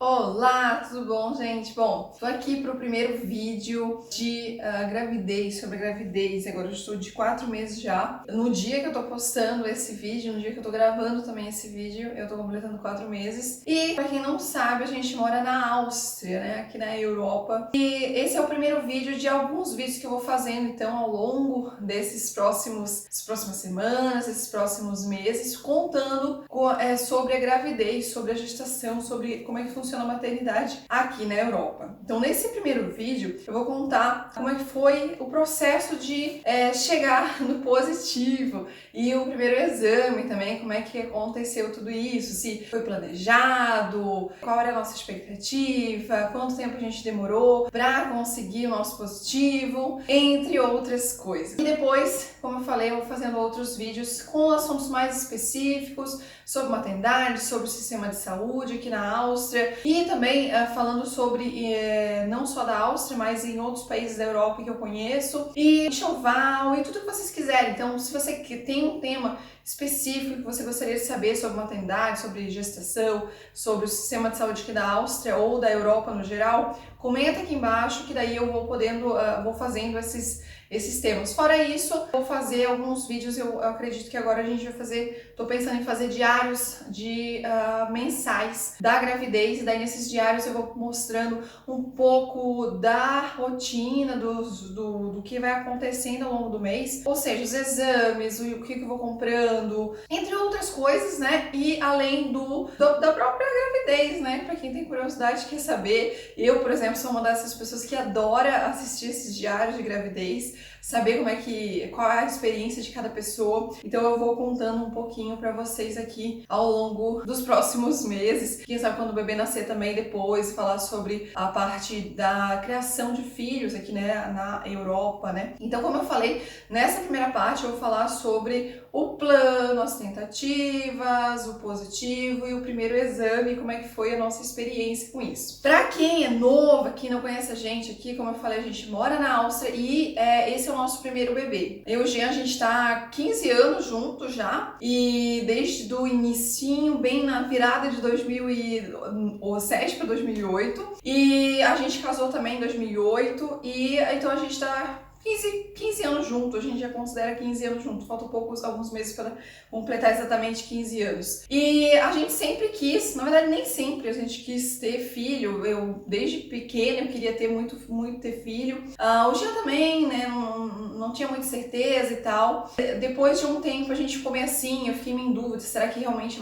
Olá, tudo bom, gente? Bom, tô aqui pro primeiro vídeo de gravidez, sobre gravidez. Agora eu estou de 4 meses já. No dia que eu tô postando esse vídeo, no dia que eu tô gravando também esse vídeo, eu tô completando 4 meses. E pra quem não sabe, a gente mora na Áustria, né? Aqui na Europa. E esse é o primeiro vídeo de alguns vídeos que eu vou fazendo, então, ao longo dessas próximas semanas, esses próximos meses, contando sobre a gravidez, sobre a gestação, sobre como é que funciona a maternidade aqui na Europa. Então, nesse primeiro vídeo, eu vou contar como é que foi o processo de chegar no positivo e o primeiro exame também, como é que aconteceu tudo isso, se foi planejado, qual era a nossa expectativa, quanto tempo a gente demorou para conseguir o nosso positivo, entre outras coisas. E depois, como eu falei, eu vou fazendo outros vídeos com assuntos mais específicos sobre maternidade, sobre o sistema de saúde aqui na Áustria e também falando sobre não só da Áustria, mas em outros países da Europa que eu conheço e enxoval e tudo que vocês quiserem. Então, se você tem um tema específico que você gostaria de saber sobre maternidade, sobre gestação, sobre o sistema de saúde aqui da Áustria ou da Europa no geral, comenta aqui embaixo que daí eu vou vou fazendo esses temas. Fora isso, vou fazer alguns vídeos, eu acredito que agora a gente vai fazer, tô pensando em fazer diários mensais da gravidez, e daí nesses diários eu vou mostrando um pouco da rotina, do que vai acontecendo ao longo do mês, ou seja, os exames, o que eu vou comprando, entre outras coisas, né? E além da própria gravidez, né? Pra quem tem curiosidade, quer saber. Eu, por exemplo, sou uma dessas pessoas que adora assistir esses diários de gravidez, saber qual é a experiência de cada pessoa. Então eu vou contando um pouquinho pra vocês aqui ao longo dos próximos meses. Quem sabe quando o bebê nascer também depois, falar sobre a parte da criação de filhos aqui, né, na Europa, né? Então, como eu falei, nessa primeira parte eu vou falar sobre o plano, as tentativas, o positivo e o primeiro exame, como é que foi a nossa experiência com isso. Pra quem é novo aqui, não conhece a gente aqui, como eu falei, a gente mora na Áustria e esse é o nosso primeiro bebê. Eu e o Jean, a gente tá há 15 anos juntos já e desde o inicinho, bem na virada de 2007 para 2008 e a gente casou também em 2008 e então a gente tá 15 anos juntos, a gente já considera 15 anos juntos, faltam alguns meses para completar exatamente 15 anos. E a gente sempre quis, na verdade nem sempre, a gente quis ter filho, eu desde pequena eu queria ter muito ter filho. O Jean também, né, não tinha muita certeza e tal. Depois de um tempo a gente ficou meio assim, eu fiquei meio em dúvida, será que realmente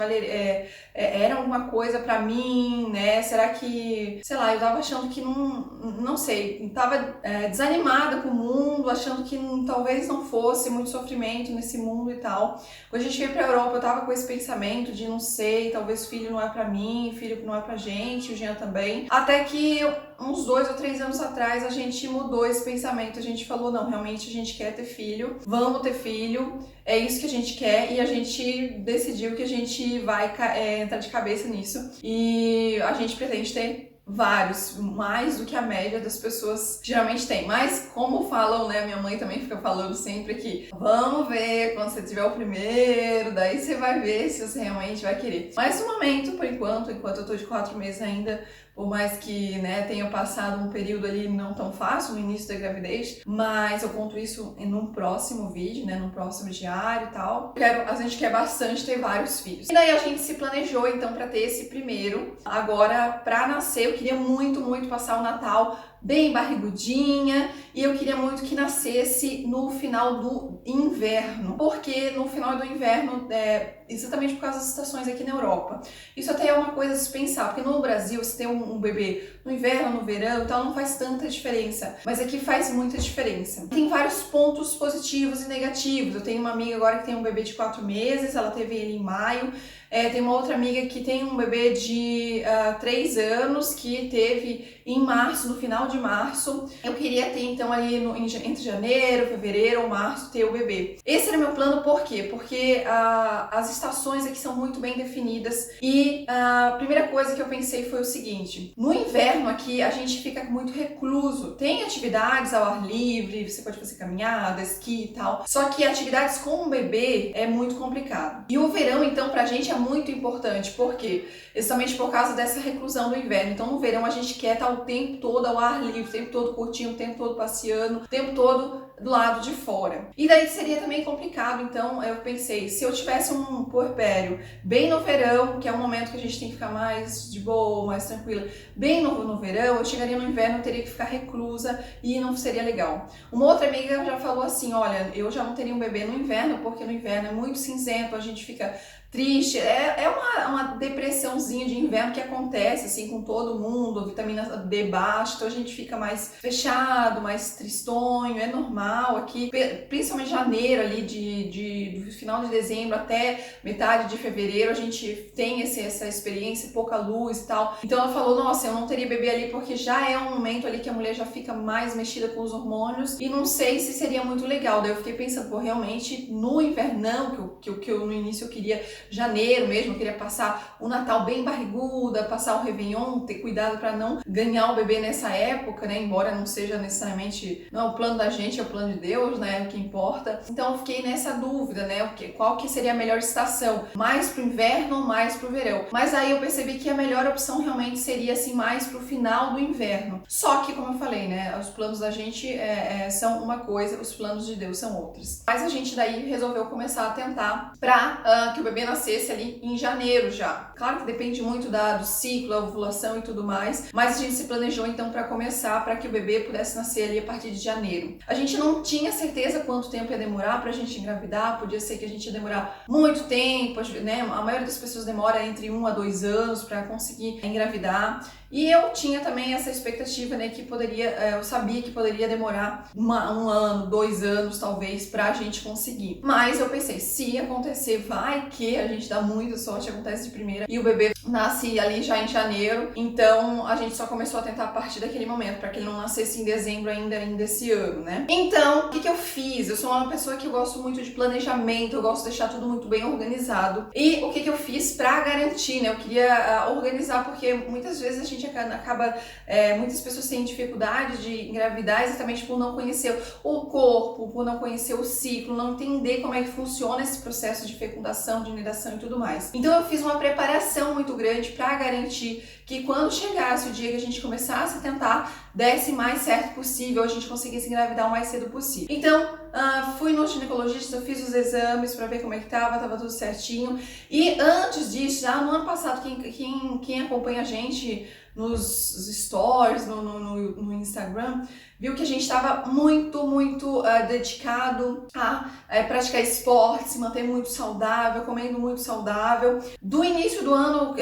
era alguma coisa pra mim, né, será que, sei lá, eu tava achando que não sei, tava desanimada com o mundo, achando que talvez não fosse muito sofrimento nesse mundo e tal. Quando a gente veio pra Europa, eu tava com esse pensamento de não sei, talvez filho não é pra mim, filho não é pra gente, o Jean também. Até que uns 2 ou 3 anos atrás a gente mudou esse pensamento, a gente falou, não, realmente a gente quer ter filho, vamos ter filho, é isso que a gente quer e a gente decidiu que a gente vai entrar de cabeça nisso e a gente pretende ter vários, mais do que a média das pessoas geralmente tem. Mas como falam, né, minha mãe também fica falando sempre que vamos ver quando você tiver o primeiro, daí você vai ver se você realmente vai querer. Mas no momento, por enquanto eu tô de 4 meses ainda, por mais que, né, tenha passado um período ali não tão fácil no início da gravidez, mas eu conto isso num próximo vídeo, né, num próximo diário e tal. A gente quer bastante ter vários filhos. E daí a gente se planejou então para ter esse primeiro. Agora, para nascer, eu queria muito passar o Natal bem barrigudinha e eu queria muito que nascesse no final do inverno, porque no final do inverno, exatamente por causa das estações aqui na Europa. Isso até é uma coisa a se pensar, porque no Brasil, se tem um bebê no inverno, no verão e tal, não faz tanta diferença, mas aqui faz muita diferença. Tem vários pontos positivos e negativos. Eu tenho uma amiga agora que tem um bebê de 4 meses, ela teve ele em maio. Tem uma outra amiga que tem um bebê de 3 anos que teve em março, no final de março, eu queria ter então ali entre janeiro, fevereiro ou março ter o bebê. Esse era meu plano, por quê? Porque as estações aqui são muito bem definidas e a primeira coisa que eu pensei foi o seguinte: no inverno aqui a gente fica muito recluso, tem atividades ao ar livre, você pode fazer caminhada, esqui e tal, só que atividades com o bebê é muito complicado. E o verão então pra gente é muito importante, por quê? Justamente por causa dessa reclusão do inverno. Então no verão a gente quer estar o tempo todo ao ar livre, o tempo todo curtindo, o tempo todo passeando, o tempo todo do lado de fora. E daí seria também complicado, então eu pensei, se eu tivesse um puerpério bem no verão, que é um momento que a gente tem que ficar mais de boa, mais tranquila, bem no verão, eu chegaria no inverno, eu teria que ficar reclusa e não seria legal. Uma outra amiga já falou assim, olha, eu já não teria um bebê no inverno, porque no inverno é muito cinzento, a gente fica triste, é uma depressãozinha de inverno que acontece assim com todo mundo, vitamina D baixa, então a gente fica mais fechado, mais tristonho, é normal aqui, principalmente janeiro ali, do final de dezembro até metade de fevereiro, a gente tem essa experiência, pouca luz e tal. Então ela falou, nossa, eu não teria bebê ali porque já é um momento ali que a mulher já fica mais mexida com os hormônios e não sei se seria muito legal. Daí eu fiquei pensando, pô, realmente no invernão, que eu no início eu queria janeiro mesmo, eu queria passar o Natal bem barriguda, passar o Réveillon, ter cuidado para não ganhar o bebê nessa época, né? Embora não seja necessariamente, não é o plano da gente, é o plano de Deus, né? O que importa. Então eu fiquei nessa dúvida, né? Qual que seria a melhor estação? Mais pro inverno ou mais pro verão? Mas aí eu percebi que a melhor opção realmente seria assim, mais pro final do inverno. Só que, como eu falei, né? Os planos da gente são uma coisa, os planos de Deus são outras. Mas a gente daí resolveu começar a tentar para que o bebê nascesse ali em janeiro já. Claro que depende muito do ciclo, a ovulação e tudo mais, mas a gente se planejou então para começar, para que o bebê pudesse nascer ali a partir de janeiro. A gente não tinha certeza quanto tempo ia demorar pra gente engravidar, podia ser que a gente ia demorar muito tempo, né? A maioria das pessoas demora entre 1 a 2 anos para conseguir engravidar. E eu tinha também essa expectativa, né, que eu sabia que poderia demorar um ano, 2 anos talvez pra gente conseguir. Mas eu pensei, se acontecer, vai que a gente dá muita sorte, acontece de primeira e o bebê nasce ali já em janeiro. Então a gente só começou a tentar a partir daquele momento, para que ele não nascesse em dezembro ainda esse ano, né? Então, o que eu fiz? Eu sou uma pessoa que eu gosto muito de planejamento, eu gosto de deixar tudo muito bem organizado. E o que eu fiz pra garantir, né? Eu queria organizar, porque muitas vezes a gente acaba, muitas pessoas têm dificuldade de engravidar exatamente por não conhecer o corpo, por não conhecer o ciclo, não entender como é que funciona esse processo de fecundação, de inidação e tudo mais. Então eu fiz uma preparação muito grande para garantir que quando chegasse o dia que a gente começasse a tentar, desse mais certo possível, a gente conseguisse engravidar o mais cedo possível. Então, fui no ginecologista, eu fiz os exames para ver como é que tava tudo certinho. E antes disso, já no ano passado, quem acompanha a gente nos stories, no Instagram, viu que a gente estava muito dedicado a praticar esporte, se manter muito saudável, comendo muito saudável. Do início do ano,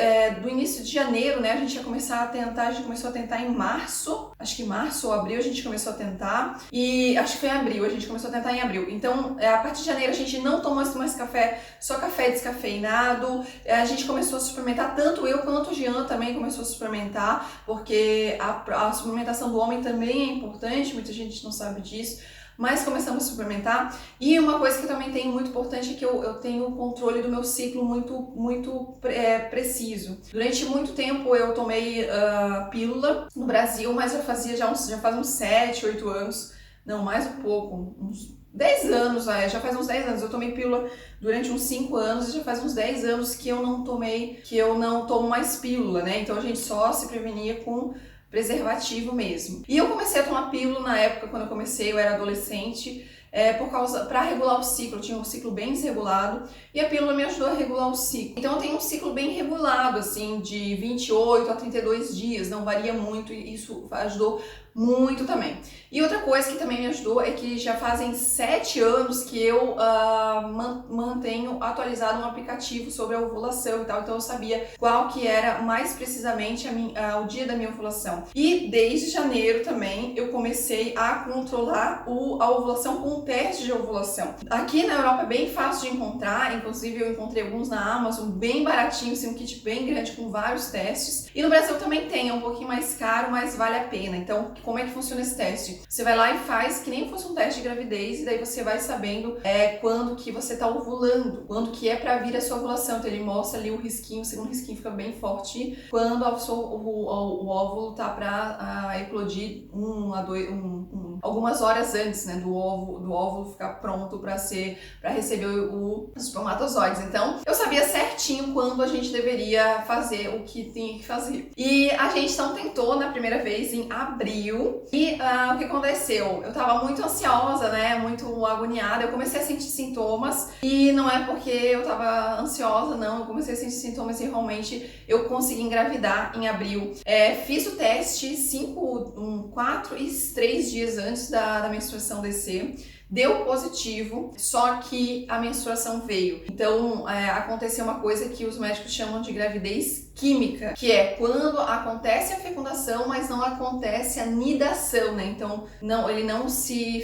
do início de janeiro, né, a gente começou a tentar em março, acho que março ou abril a gente começou a tentar, e acho que foi em abril, a gente começou a tentar em abril. Então, a partir de janeiro a gente não tomou mais café, só café descafeinado, a gente começou a suplementar, tanto eu quanto o Jean também começou a suplementar, porque a suplementação do homem também é importante, muita gente não sabe disso, mas começamos a suplementar. E uma coisa que eu também tenho muito importante é que eu tenho o controle do meu ciclo muito preciso. Durante muito tempo eu tomei pílula no Brasil, mas já faz uns 7, 8 anos, não, mais um pouco, uns 10 anos, já faz uns 10 anos, eu tomei pílula durante uns 5 anos e já faz uns 10 anos que eu não tomo mais pílula, né? Então a gente só se prevenia com preservativo mesmo. E eu comecei a tomar pílula na época, quando eu comecei, eu era adolescente, para regular o ciclo. Eu tinha um ciclo bem desregulado e a pílula me ajudou a regular o ciclo. Então eu tenho um ciclo bem regulado, assim, de 28 a 32 dias, não varia muito, e isso ajudou muito também. E outra coisa que também me ajudou é que já fazem 7 anos que eu mantenho atualizado um aplicativo sobre a ovulação e tal, então eu sabia qual que era mais precisamente o dia da minha ovulação. E desde janeiro também eu comecei a controlar a ovulação com um teste de ovulação. Aqui na Europa é bem fácil de encontrar, inclusive eu encontrei alguns na Amazon, bem baratinho, assim, um kit bem grande com vários testes. E no Brasil também tem, é um pouquinho mais caro, mas vale a pena. Então, como é que funciona esse teste? Você vai lá e faz que nem fosse um teste de gravidez, e daí você vai sabendo quando que você tá ovulando, quando que é pra vir a sua ovulação. Então ele mostra ali o risquinho, o segundo risquinho fica bem forte, quando o óvulo tá pra eclodir algumas horas antes, né, do óvulo ficar pronto pra receber os espermatozoides. Então, eu sabia certinho quando a gente deveria fazer o que tinha que fazer. E a gente então tentou na primeira vez em abril. E o que aconteceu? Eu tava muito ansiosa, né, muito agoniada. Eu comecei a sentir sintomas e não é porque eu tava ansiosa, não. Eu comecei a sentir sintomas e realmente eu consegui engravidar em abril. Fiz o teste 4 e 3 dias antes da menstruação descer. Deu positivo, só que a menstruação veio. Então, aconteceu uma coisa que os médicos chamam de gravidez química, que é quando acontece a fecundação, mas não acontece a nidação, né? Então, ele não se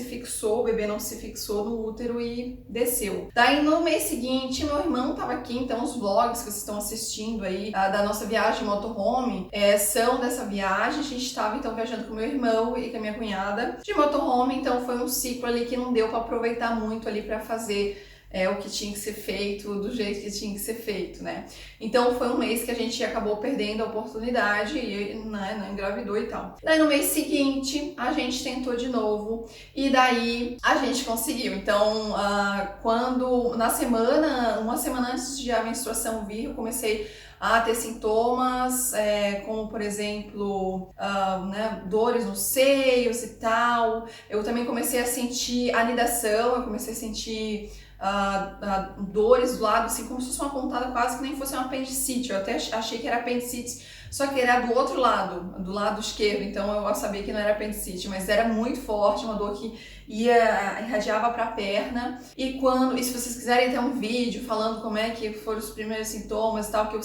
fixou, o bebê não se fixou no útero e desceu. Daí, no mês seguinte, meu irmão tava aqui, então os vlogs que vocês estão assistindo aí da nossa viagem de motorhome são dessa viagem. A gente tava, então, viajando com meu irmão e com a minha cunhada de motorhome, então foi um ciclo ali que não deu para aproveitar muito ali para fazer o que tinha que ser feito, do jeito que tinha que ser feito, né? Então foi um mês que a gente acabou perdendo a oportunidade e não engravidou e tal. Daí no mês seguinte a gente tentou de novo e daí a gente conseguiu. Então uma semana antes de a menstruação vir, eu comecei a ter sintomas, como por exemplo, dores nos seios e tal. Eu também comecei a sentir anidação, eu comecei a sentir dores do lado, assim, como se fosse uma pontada, quase que nem fosse uma apendicite. Eu até achei que era apendicite, só que era do outro lado, do lado esquerdo, então eu sabia que não era apendicite, mas era muito forte, uma dor que irradiava para a perna. E se vocês quiserem ter um vídeo falando como é que foram os primeiros sintomas e tal, que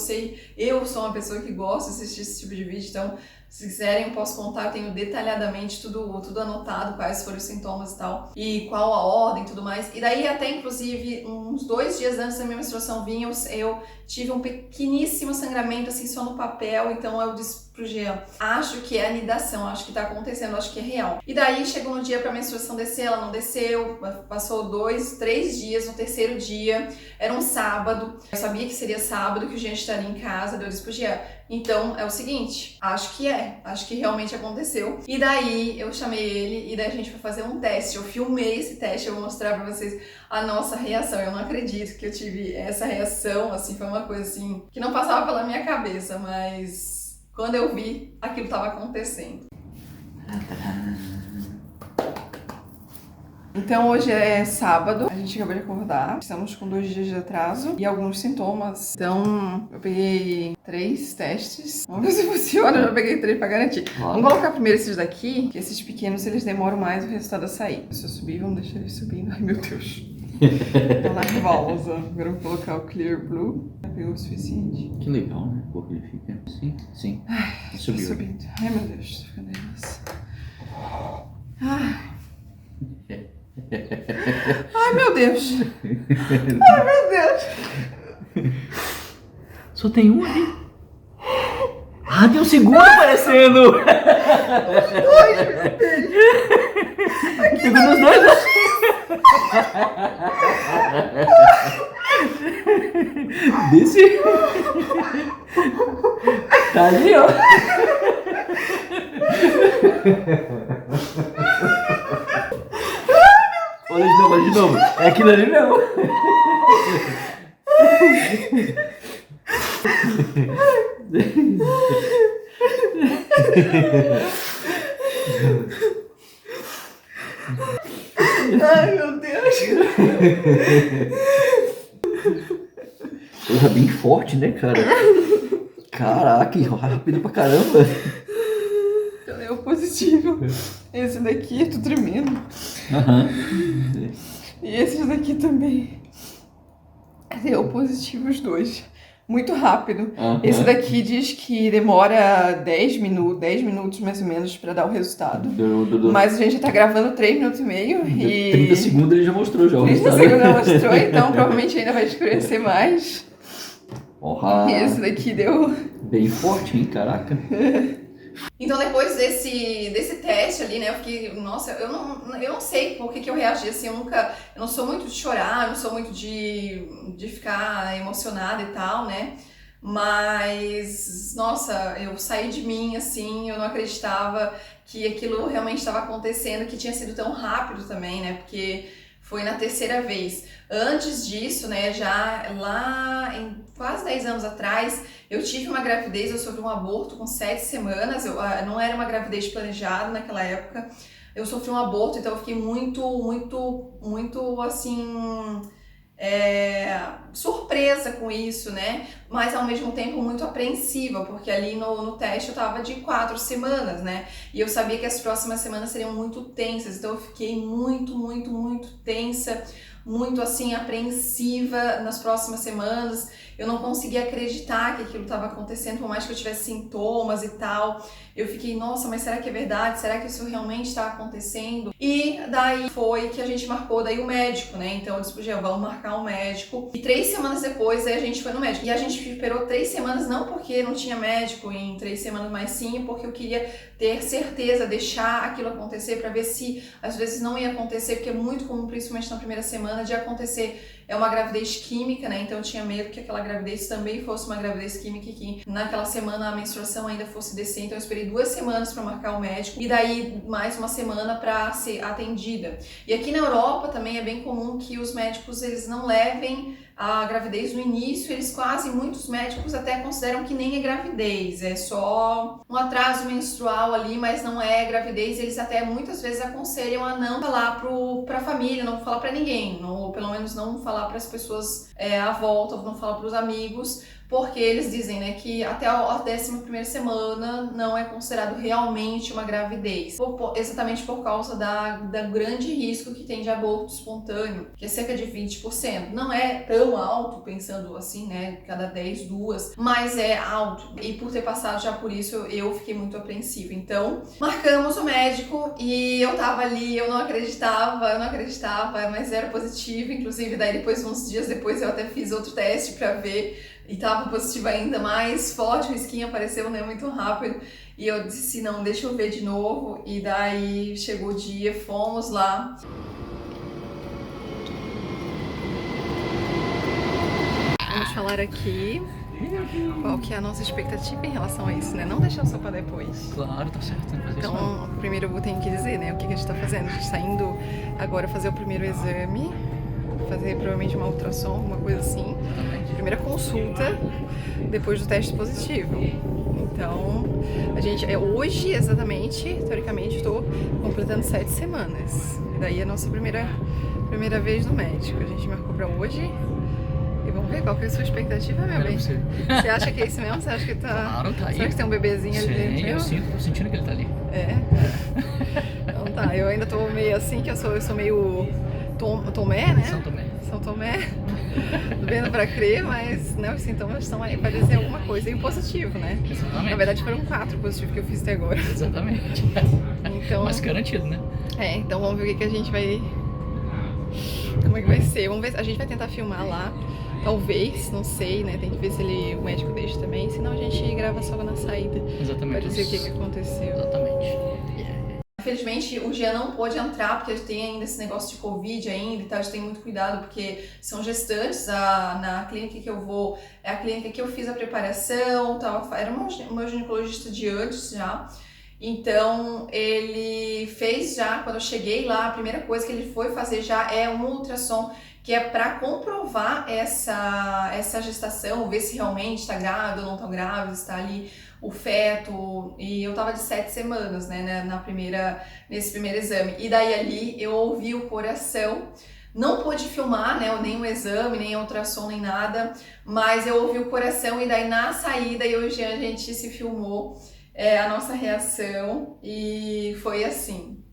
eu sou uma pessoa que gosta de assistir esse tipo de vídeo, então se quiserem, eu posso contar, eu tenho detalhadamente tudo anotado, quais foram os sintomas e tal, e qual a ordem e tudo mais. E daí até, inclusive, uns 2 dias antes da minha menstruação vir, eu tive um pequeníssimo sangramento, assim, só no papel, então eu disse pro Jean, acho que é anidação, acho que tá acontecendo, acho que é real. E daí chegou no dia pra menstruação descer, ela não desceu, passou 2, 3 dias, no terceiro dia, era um sábado, eu sabia que seria sábado, que o Jean estaria em casa, daí eu disse pro Jean, então é o seguinte, acho que realmente aconteceu. E daí eu chamei ele e daí a gente foi fazer um teste, eu filmei esse teste, eu vou mostrar pra vocês a nossa reação. Eu não acredito que eu tive essa reação, assim, foi uma coisa assim, que não passava pela minha cabeça, mas quando eu vi, aquilo estava acontecendo. Então hoje é sábado, a gente acabou de acordar, estamos com 2 dias de atraso e alguns sintomas. Então eu peguei 3 testes, vamos ver se funciona, eu já peguei 3 pra garantir. Vamos colocar primeiro esses daqui, que esses pequenos eles demoram mais o resultado a sair. Se eu subir, vamos deixar eles subindo, ai meu Deus. Tô nervosa. Agora eu vou colocar o Clear Blue, já pegou o suficiente. Que legal, né? Como ele fica. Sim. Ai, subiu. Subindo. Ai meu Deus, tô ficando nervosa. Ai. Ai meu Deus. Ai meu Deus. Só tem um ali. Ah, tem um segundo aparecendo. Ai meu Deus. Pegou nos dois. Desse. Tá ali, ó. Olha de novo. É aquilo ali mesmo. Ai meu Deus. Coisa bem forte, né, cara? Caraca, rápido pra caramba. Deu positivo. Esse daqui, tô tremendo. E esses daqui também. Deu positivo os dois. muito rápido. Aham. Esse daqui diz que demora 10 minutos mais ou menos pra dar o resultado. Mas a gente já tá gravando 3 minutos e meio e... 30 segundos ele já mostrou já o 30 resultado. segundos já mostrou, então provavelmente ainda vai escurecer mais. Porra. E esse daqui deu... Bem forte, hein? Caraca. Então depois desse teste ali, né, eu fiquei, nossa, eu não sei por que eu reagi assim, eu não sou muito de chorar, não sou muito de ficar emocionada e tal, né, mas, nossa, eu saí de mim, assim, eu não acreditava que aquilo realmente estava acontecendo, que tinha sido tão rápido também, né, porque foi na terceira vez. Antes disso, né, já lá em quase 10 anos atrás, eu tive uma gravidez, eu sofri um aborto com 7 semanas, não era uma gravidez planejada naquela época, eu sofri um aborto, então eu fiquei muito, assim, surpresa com isso, né, mas ao mesmo tempo muito apreensiva, porque ali no teste eu tava de 4 semanas, né, e eu sabia que as próximas semanas seriam muito tensas, então eu fiquei muito tensa, muito assim apreensiva nas próximas semanas. Eu não conseguia acreditar que aquilo estava acontecendo, por mais que eu tivesse sintomas e tal. Eu fiquei, nossa, mas será que é verdade? Será que isso realmente está acontecendo? E daí foi que a gente marcou daí o médico, né? Então eu disse, podia, vamos marcar um médico. E 3 semanas depois aí a gente foi no médico. E a gente esperou 3 semanas, não porque não tinha médico em 3 semanas, mas sim porque eu queria ter certeza, deixar aquilo acontecer para ver se às vezes não ia acontecer, porque é muito comum, principalmente na primeira semana, de acontecer uma gravidez química, né? Então eu tinha medo que aquela gravidez também fosse uma gravidez química e que naquela semana a menstruação ainda fosse descer. Então eu esperei 2 semanas para marcar o médico e daí mais uma semana para ser atendida. E aqui na Europa também é bem comum que os médicos eles não levem a gravidez no início, muitos médicos até consideram que nem é gravidez, é só um atraso menstrual ali, mas não é gravidez. Eles até muitas vezes aconselham a não falar pra família, não falar pra ninguém, ou pelo menos não falar para as pessoas à volta, não falar pros amigos, porque eles dizem, né, que até a 11ª semana não é considerado realmente uma gravidez, exatamente por causa da grande risco que tem de aborto espontâneo, que é cerca de 20%. Não é tão alto, pensando assim, né, cada 10, 2, mas é alto. E por ter passado já por isso, eu fiquei muito apreensiva. Então, marcamos o médico e eu tava ali, eu não acreditava, mas era positivo. Inclusive, daí depois, uns dias depois, eu até fiz outro teste pra ver, e tava positiva ainda mais forte, o risquinho apareceu, né, muito rápido, e eu disse, não, deixa eu ver de novo, e daí chegou o dia, fomos lá. Vamos falar aqui qual que é a nossa expectativa em relação a isso, né, não deixar só pra depois. Claro, tá certo. Então, primeiro eu tenho que dizer, né, o que a gente tá fazendo. A gente tá indo agora fazer o primeiro exame, fazer provavelmente uma ultrassom, alguma coisa assim. Primeira consulta depois do teste positivo. Então, a gente hoje exatamente, teoricamente, estou completando 7 semanas. E daí é a nossa primeira vez no médico. A gente marcou pra hoje. E vamos ver qual que é a sua expectativa, meu bem. Você acha que é isso mesmo? Você acha que tá... Claro, tá aí. Será que tem um bebezinho ali dentro? Sim, eu tô sentindo que ele tá ali. Então tá, eu ainda tô meio assim, que eu sou meio Tomé, né? São Tomé. Vendo pra crer, mas né, os sintomas estão aí pra dizer alguma coisa. E o positivo, né? Exatamente. Na verdade foram 4 positivos que eu fiz até agora. Exatamente. Então, mas garantido, né? Então vamos ver o que a gente vai... Como é que vai ser? Vamos ver, a gente vai tentar filmar lá. Talvez, não sei, né? Tem que ver se o médico deixa também. Senão a gente grava só na saída. Exatamente. Pra dizer o que aconteceu. Exatamente. Infelizmente o Jean não pôde entrar porque tem ainda esse negócio de Covid ainda e tal, a gente tem muito cuidado porque são gestantes. Na clínica que eu vou, é a clínica que eu fiz a preparação, era o meu ginecologista de antes já. Então ele fez já, quando eu cheguei lá, a primeira coisa que ele foi fazer já é um ultrassom, que é para comprovar essa gestação, ver se realmente está grávida ou não está grávida, está ali o feto, e eu tava de 7 semanas, né, nesse primeiro exame. E daí ali eu ouvi o coração, não pude filmar, né, nem o exame, nem a ultrassom, nem nada, mas eu ouvi o coração e daí na saída eu e o Jean, a gente se filmou a nossa reação e foi assim.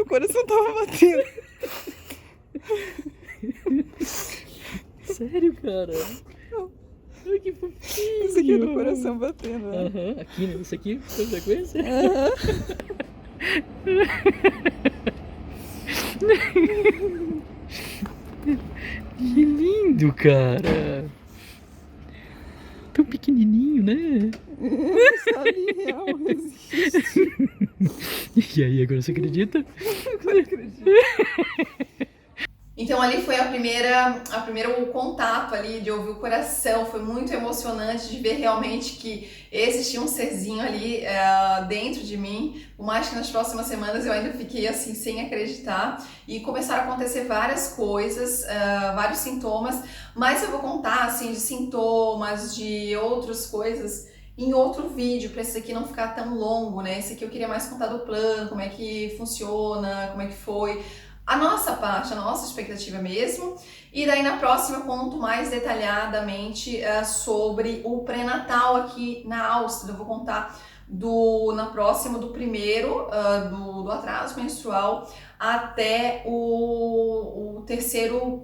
coração tava batendo. Sério, cara? Ai, que fofinho. Isso aqui é do coração batendo, né? Aham, aqui, né? Isso aqui foi frequência? Que lindo, cara. Tão pequenininho, né? Sabe, real, existe. E aí, agora você acredita? Agora acredito. Então ali foi o primeiro contato ali, de ouvir o coração, foi muito emocionante de ver realmente que existia um serzinho ali dentro de mim, por mais que nas próximas semanas eu ainda fiquei assim sem acreditar, e começaram a acontecer várias coisas, vários sintomas, mas eu vou contar assim de sintomas, de outras coisas em outro vídeo, para esse aqui não ficar tão longo, né? Esse aqui eu queria mais contar do plano, como é que funciona, como é que foi a nossa parte, a nossa expectativa mesmo. E daí na próxima eu conto mais detalhadamente sobre o pré-natal aqui na Áustria. Eu vou contar na próxima do primeiro, do atraso menstrual até o terceiro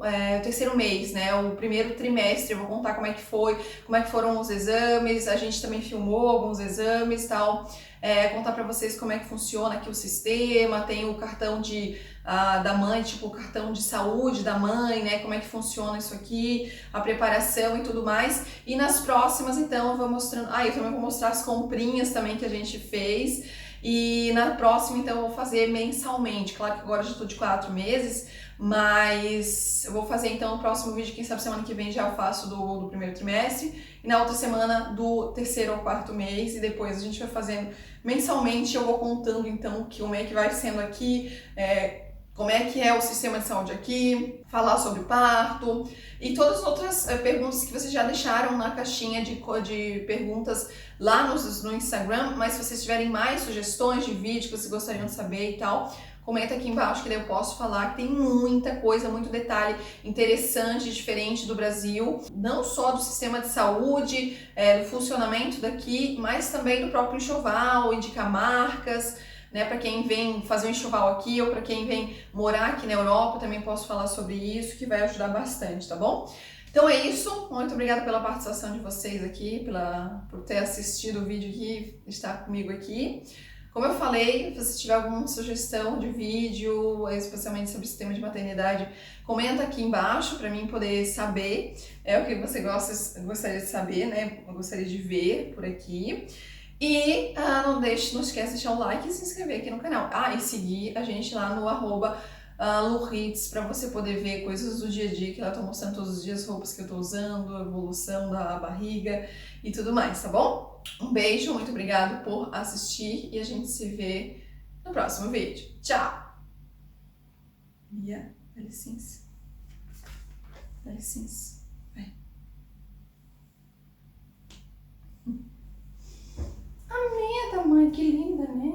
mês, né? O primeiro trimestre. Eu vou contar como é que foi, como é que foram os exames. A gente também filmou alguns exames e tal. Contar pra vocês como é que funciona aqui o sistema. Tem o cartão da mãe, tipo o cartão de saúde da mãe, né? Como é que funciona isso aqui, a preparação e tudo mais. E nas próximas, então, eu vou mostrando. Eu também vou mostrar as comprinhas também que a gente fez. E na próxima, então, eu vou fazer mensalmente. Claro que agora eu já tô de 4 meses, mas eu vou fazer então o próximo vídeo, quem sabe semana que vem já eu faço do primeiro trimestre, e na outra semana do terceiro ou quarto mês, e depois a gente vai fazendo mensalmente. Eu vou contando então como é que vai sendo aqui, como é que é o sistema de saúde aqui, falar sobre parto e todas as outras perguntas que vocês já deixaram na caixinha de perguntas lá no Instagram. Mas se vocês tiverem mais sugestões de vídeo que vocês gostariam de saber e tal, comenta aqui embaixo que daí eu posso falar, que tem muita coisa, muito detalhe interessante, diferente do Brasil, não só do sistema de saúde, do funcionamento daqui, mas também do próprio enxoval, indicar marcas, né, para quem vem fazer um enxoval aqui ou para quem vem morar aqui na Europa, também posso falar sobre isso, que vai ajudar bastante, tá bom? Então é isso, muito obrigada pela participação de vocês aqui, por ter assistido o vídeo aqui, estar comigo aqui. Como eu falei, se você tiver alguma sugestão de vídeo, especialmente sobre o sistema de maternidade, comenta aqui embaixo para mim poder saber o que você gostaria de saber, né? Eu gostaria de ver por aqui. E não esquece de deixar um like e se inscrever aqui no canal. E seguir a gente lá no @Luritz, para você poder ver coisas do dia a dia, que lá eu tô mostrando todos os dias roupas que eu tô usando, a evolução da barriga e tudo mais, tá bom? Um beijo, muito obrigado por assistir e a gente se vê no próximo vídeo. Tchau! Mia, dá licença. Dá licença. Vai. A Mia da mãe, que linda, né?